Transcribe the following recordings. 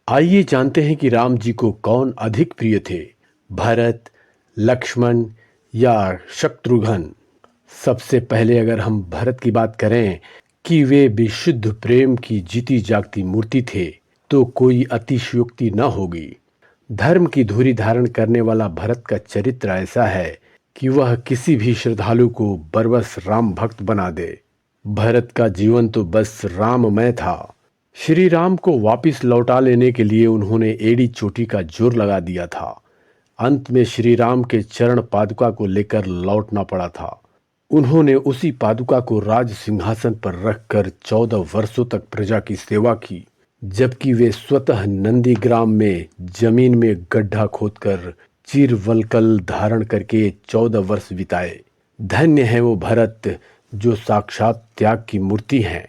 आइए जानते हैं कि राम जी को कौन अधिक प्रिय थे, भरत, लक्ष्मण या शत्रुघ्न। सबसे पहले अगर हम भरत की बात करें कि वे विशुद्ध प्रेम की जीती जागती मूर्ति थे, तो कोई अतिशयोक्ति न होगी। धर्म की धुरी धारण करने वाला भरत का चरित्र ऐसा है कि वह किसी भी श्रद्धालु को बरबस राम भक्त बना दे। भरत का जीवन तो बस राममय था। श्री राम को वापिस लौटा लेने के लिए उन्होंने एड़ी चोटी का जोर लगा दिया था। अंत में श्री राम के चरण पादुका को लेकर लौटना पड़ा था। उन्होंने उसी पादुका को राज सिंहासन पर रखकर 14 वर्षों तक प्रजा की सेवा की, जबकि वे स्वतः नंदीग्राम में जमीन में गड्ढा खोदकर चीरवलकल धारण करके 14 वर्ष बिताए। धन्य है वो भरत जो साक्षात त्याग की मूर्ति हैं।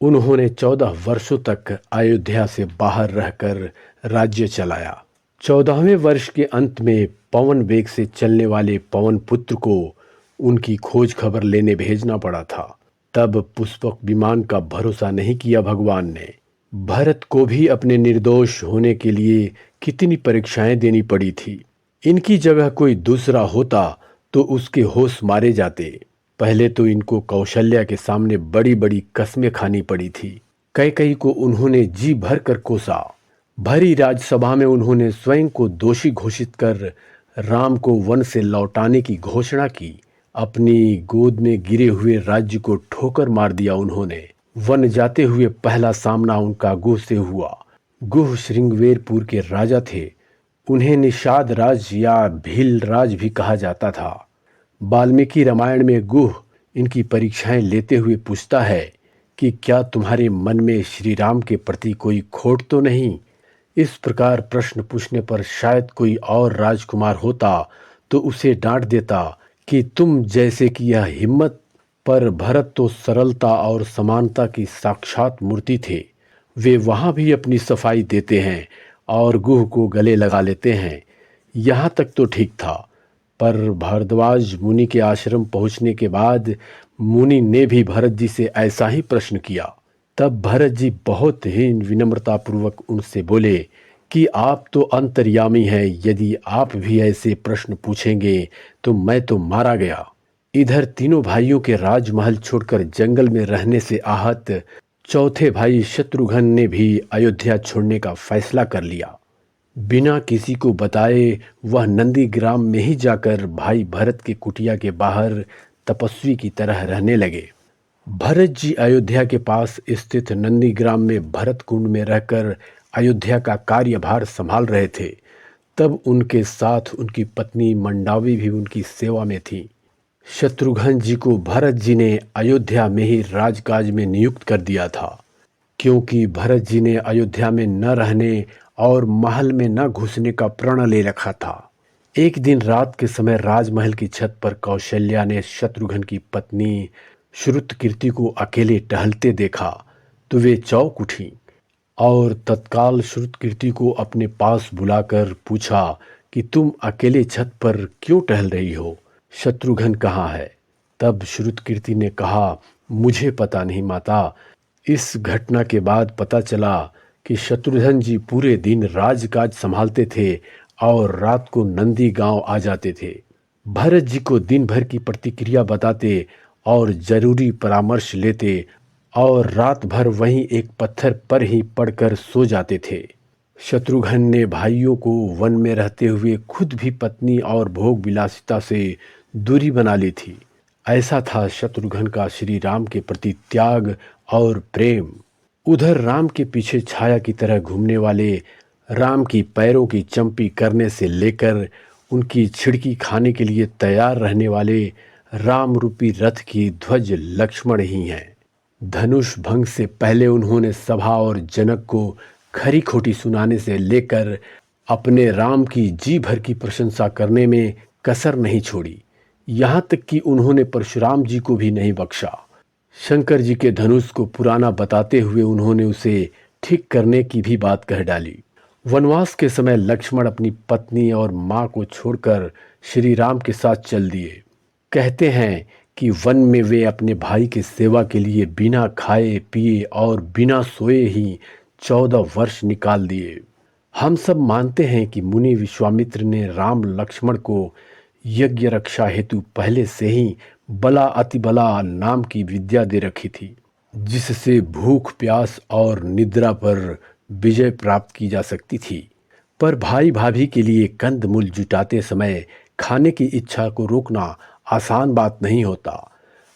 उन्होंने 14 वर्षों तक अयोध्या से बाहर रहकर राज्य चलाया। 14वें वर्ष के अंत में पवन वेग से चलने वाले पवन पुत्र को उनकी खोज खबर लेने भेजना पड़ा था। तब पुष्पक विमान का भरोसा नहीं किया भगवान ने। भरत को भी अपने निर्दोष होने के लिए कितनी परीक्षाएं देनी पड़ी थी। इनकी जगह कोई दूसरा होता तो उसके होश मारे जाते। पहले तो इनको कौशल्या के सामने बड़ी बड़ी कस्में खानी पड़ी थी। कैकई को उन्होंने जी भर कर कोसा। भरी राजसभा में उन्होंने स्वयं को दोषी घोषित कर राम को वन से लौटाने की घोषणा की। अपनी गोद में गिरे हुए राज्य को ठोकर मार दिया उन्होंने। वन जाते हुए पहला सामना उनका गुह से हुआ। गुह श्रृंगवेरपुर के राजा थे। उन्हें निषाद राज या भील राज भी कहा जाता था। वाल्मीकि रामायण में गुह इनकी परीक्षाएं लेते हुए पूछता है कि क्या तुम्हारे मन में श्री राम के प्रति कोई खोट तो नहीं। इस प्रकार प्रश्न पूछने पर शायद कोई और राजकुमार होता तो उसे डांट देता कि तुम जैसे कि यह हिम्मत। पर भरत तो सरलता और समानता की साक्षात मूर्ति थे। वे वहां भी अपनी सफाई देते हैं और गुह को गले लगा लेते हैं। यहाँ तक तो ठीक था, पर भारद्वाज मुनि के आश्रम पहुंचने के बाद मुनि ने भी भरत जी से ऐसा ही प्रश्न किया। तब भरत जी बहुत ही विनम्रतापूर्वक उनसे बोले कि आप तो अंतर्यामी हैं, यदि आप भी ऐसे प्रश्न पूछेंगे तो मैं तो मारा गया। इधर तीनों भाइयों के राजमहल छोड़कर जंगल में रहने से आहत चौथे भाई शत्रुघ्न ने भी अयोध्या छोड़ने का फैसला कर लिया। बिना किसी को बताए वह नंदीग्राम में ही जाकर भाई भरत के कुटिया के बाहर तपस्वी की तरह रहने लगे। भरत जी अयोध्या के पास स्थित नंदीग्राम में भरत कुंड में रहकर अयोध्या का कार्यभार संभाल रहे थे। तब उनके साथ उनकी पत्नी मंडावी भी उनकी सेवा में थी। शत्रुघ्न जी को भरत जी ने अयोध्या में ही राजकाज में नियुक्त कर दिया था, क्योंकि भरत जी ने अयोध्या में न रहने और महल में न घुसने का प्रण ले रखा था। एक दिन रात के समय राजमहल की छत पर कौशल्या ने शत्रुघ्न की पत्नी श्रुतकीर्ति को अकेले टहलते देखा तो वे चौंक उठी और तत्काल श्रुतकीर्ति को अपने पास बुलाकर पूछा कि तुम अकेले छत पर क्यों टहल रही हो, शत्रुघ्न कहाँ है। तब श्रुतकीर्ति ने कहा, मुझे पता नहीं माता। इस घटना के बाद पता चला कि शत्रुघ्न जी पूरे दिन राजकाज संभालते थे और रात को नंदी गांव आ जाते थे। भरत जी को दिन भर की प्रतिक्रिया बताते और जरूरी परामर्श लेते और रात भर वहीं एक पत्थर पर ही पड़कर सो जाते थे। शत्रुघ्न ने भाइयों को वन में रहते हुए खुद भी पत्नी और भोग विलासिता से दूरी बना ली थी। ऐसा था शत्रुघ्न का श्री राम के प्रति त्याग और प्रेम। उधर राम के पीछे छाया की तरह घूमने वाले, राम की पैरों की चंपी करने से लेकर उनकी छिड़की खाने के लिए तैयार रहने वाले राम रूपी रथ की ध्वज लक्ष्मण ही हैं। धनुष भंग से पहले उन्होंने सभा और जनक को खरी खोटी सुनाने से लेकर अपने राम की जी भर की प्रशंसा करने में कसर नहीं छोड़ी। यहाँ तक कि उन्होंने परशुराम जी को भी नहीं बख्शा। शंकर जी के धनुष को पुराना बताते हुए उन्होंने उसे ठीक करने की भी बात कह डाली। वनवास के समय लक्ष्मण अपनी पत्नी और माँ को छोड़कर श्री राम के साथ चल दिए। कहते हैं कि वन में वे अपने भाई की सेवा के लिए बिना खाए पिए और बिना सोए ही 14 वर्ष निकाल दिए। हम सब मानते हैं कि मुनि विश्वामित्र ने राम लक्ष्मण को यज्ञ रक्षा हेतु पहले से ही बला अति बला नाम की विद्या दे रखी थी, जिससे भूख प्यास और निद्रा पर विजय प्राप्त की जा सकती थी। पर भाई भाभी के लिए कंद मूल जुटाते समय खाने की इच्छा को रोकना आसान बात नहीं होता।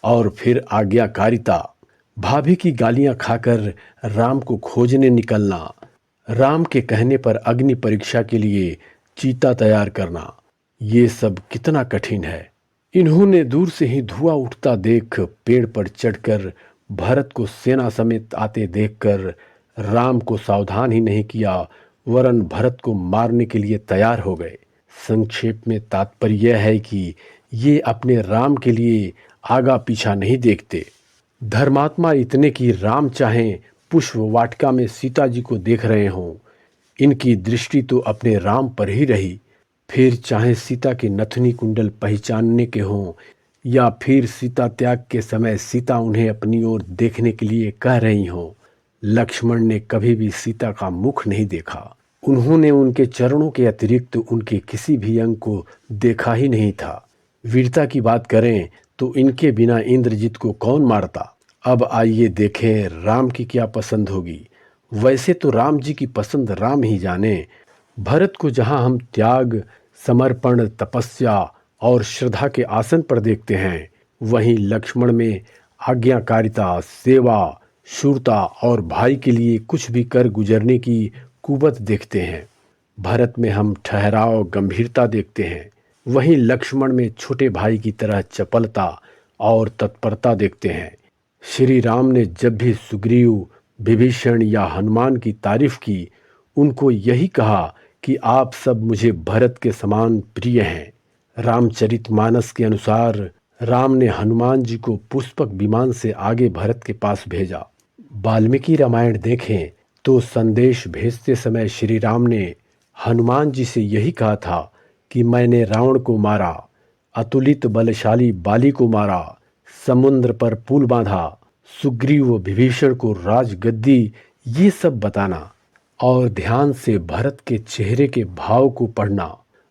और फिर आज्ञाकारिता, भाभी की गालियां खाकर राम को खोजने निकलना, राम के कहने पर अग्नि परीक्षा के लिए चीता तैयार करना, ये सब कितना कठिन है। इन्होंने दूर से ही धुआं उठता देख पेड़ पर चढ़कर भरत को सेना समेत आते देखकर राम को सावधान ही नहीं किया, वरन भरत को मारने के लिए तैयार हो गए। संक्षेप में तात्पर्य यह है कि ये अपने राम के लिए आगा पीछा नहीं देखते। धर्मात्मा इतने कि राम चाहें पुष्प वाटिका में सीता जी को देख रहे हों, इनकी दृष्टि तो अपने राम पर ही रही। फिर चाहे सीता के नथनी कुंडल पहचानने के हों या फिर सीता त्याग के समय सीता उन्हें अपनी ओर देखने के लिए कह रही हों, लक्ष्मण ने कभी भी सीता का मुख नहीं देखा। उन्होंने उनके चरणों के अतिरिक्त उनके किसी भी अंग को देखा ही नहीं था। वीरता की बात करें तो इनके बिना इंद्रजीत को कौन मारता। अब आइए देखें राम की क्या पसंद होगी। वैसे तो राम जी की पसंद राम ही जाने। भरत को जहां हम त्याग, समर्पण, तपस्या और श्रद्धा के आसन पर देखते हैं, वहीं लक्ष्मण में आज्ञाकारिता, सेवा, शूरता और भाई के लिए कुछ भी कर गुजरने की कुवत देखते हैं। भरत में हम ठहराव, गंभीरता देखते हैं, वहीं लक्ष्मण में छोटे भाई की तरह चपलता और तत्परता देखते हैं। श्री राम ने जब भी सुग्रीव, विभीषण या हनुमान की तारीफ की, उनको यही कहा कि आप सब मुझे भरत के समान प्रिय हैं। रामचरितमानस के अनुसार राम ने हनुमान जी को पुष्पक विमान से आगे भरत के पास भेजा। वाल्मीकि रामायण देखें तो संदेश भेजते समय श्री राम ने हनुमान जी से यही कहा था कि मैंने रावण को मारा, अतुलित बलशाली बाली को मारा, समुद्र पर पुल बांधा, सुग्रीव विभीषण को राजगद्दी, ये सब बताना और ध्यान से भरत के चेहरे के भाव को पढ़ना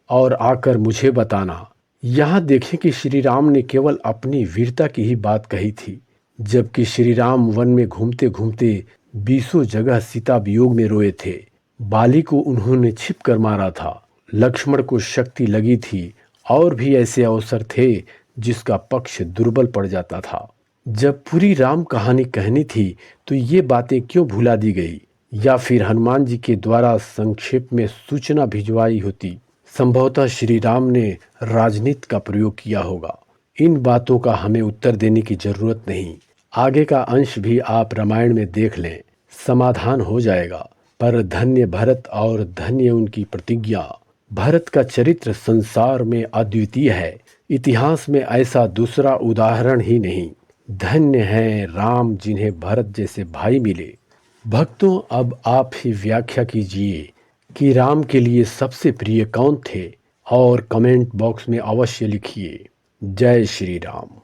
और आकर मुझे बताना। यहाँ देखें कि श्री राम ने केवल अपनी वीरता की ही बात कही थी, जबकि श्री राम वन में घूमते घूमते 20 जगह सीता वियोग में रोए थे। बाली को उन्होंने छिप कर मारा था, लक्ष्मण को शक्ति लगी थी और भी ऐसे अवसर थे जिसका पक्ष दुर्बल पड़ जाता था। जब पूरी राम कहानी कहनी थी तो ये बातें क्यों भुला दी गई, या फिर हनुमान जी के द्वारा संक्षेप में सूचना भिजवाई होती। संभवतः श्री राम ने राजनीति का प्रयोग किया होगा। इन बातों का हमें उत्तर देने की जरूरत नहीं। आगे का अंश भी आप रामायण में देख लें, समाधान हो जाएगा। पर धन्य भरत और धन्य उनकी प्रतिज्ञा। भरत का चरित्र संसार में अद्वितीय है, इतिहास में ऐसा दूसरा उदाहरण ही नहीं। धन्य है राम जिन्हें भरत जैसे भाई मिले। भक्तों, अब आप ही व्याख्या कीजिए कि राम के लिए सबसे प्रिय कौन थे, और कमेंट बॉक्स में अवश्य लिखिए। जय श्री राम।